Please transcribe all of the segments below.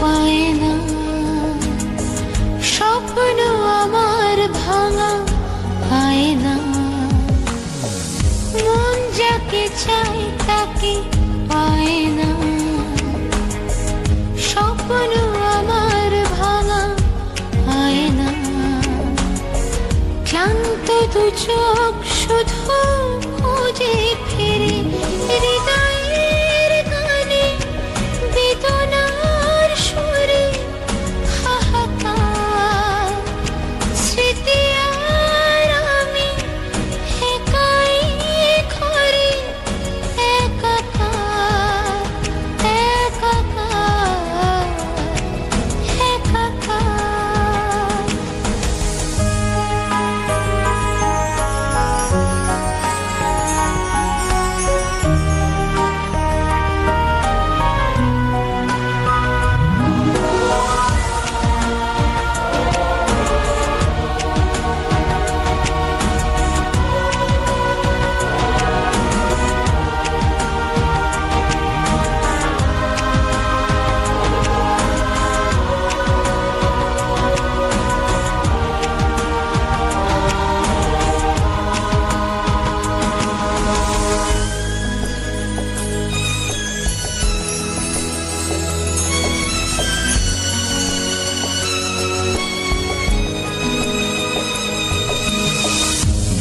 পায় না, স্বপ্ন আমার ভাঙা পায় না, মন যাকে চাই তাকে পায় না, স্বপ্ন আমার ভাঙা পায় না, ক্লান্ত দু চোখ শুধু খোঁজে ফিরে হৃদয়ের গানে বেদনার সুরে হাহাকার, স্মৃতি আর আমি একাই ঘরে একাকার, একাকার, একাকার।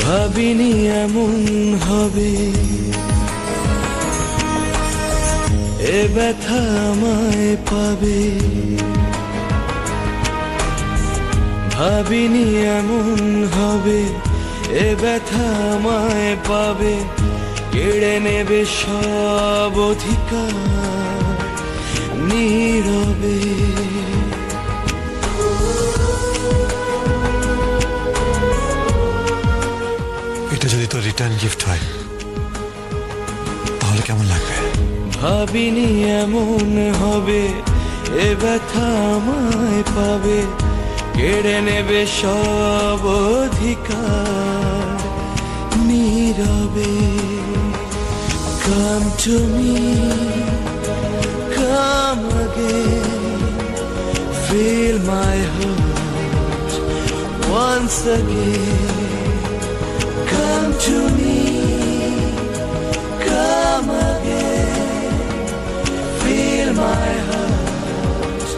ভাবিনি এমন হবে, এ ব্যথা আমায় পাবে, ভাবিনি এমন হবে, এ ব্যথা আমায় পাবে, কেড়ে নেবে সব অধিকার নীরবে। এটা যদি তোর রিটার্ন গিফট হয় তাহলে কেমন লাগবে? ভাবিনি এমন হবে, এ ব্যথা আমায় পাবে, কেড়ে নেবে সব অধিকার নীরবে। Come to me, come again, feel my heart once again. Come to me, come again, feel my heart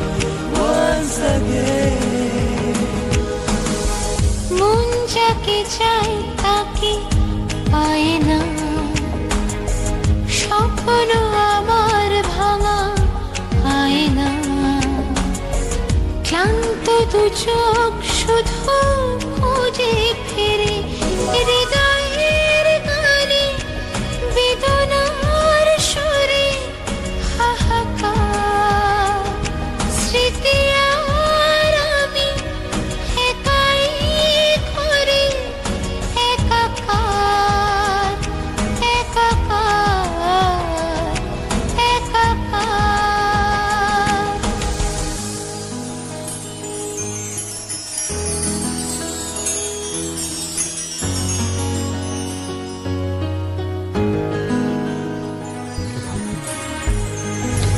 once again. মন যাকে চাই তাকে পায় না, স্বপ্ন আমার ভাঙা পায় না, ক্লান্ত দু চোখ শুধু খোঁজে ফিরে হৃদয়ের গানে বেদনার সুরে হাহাকার, স্মৃতি আর আমি একাই ঘরে একাকার, একাকার, একাকার।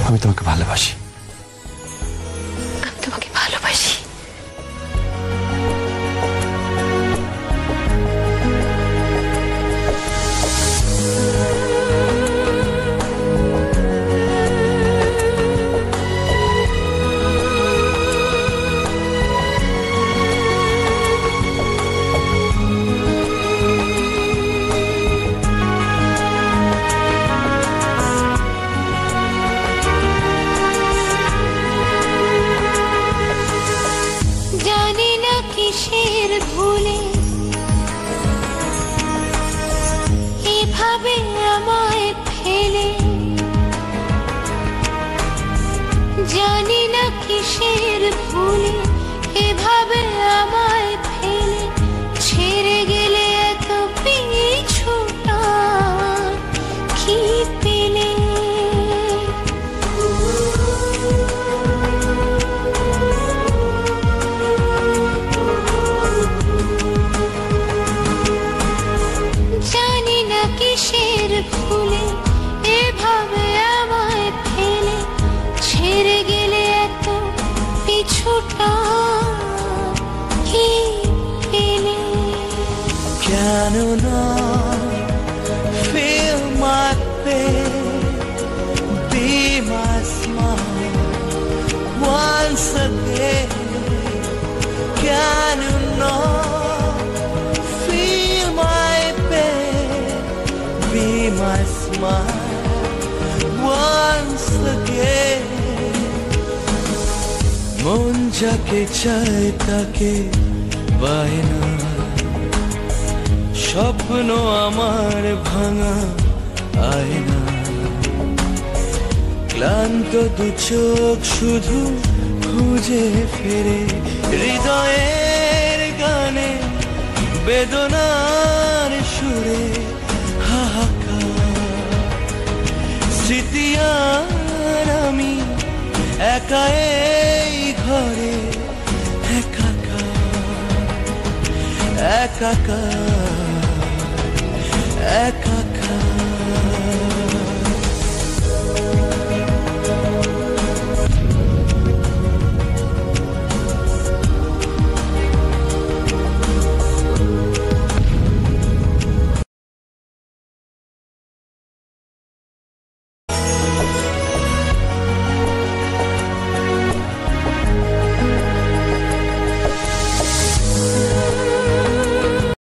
আমি তোমাকে ভালোবাসি। আমি তোমাকে ভালোবাসি। cannot feel my pain, be my smile once again. Can you not feel my pain, be my smile once again. মন যাকে চায় তাকে পায় না, স্বপ্ন আমার ভাঙা আয়না, ক্লান্ত দু চোখ শুধু খুঁজে ফেরে হৃদয়ের গানে বেদনার সুরে হাহাকার। স্মৃতি আর আমি একা এই ঘরে একাকার একাকার।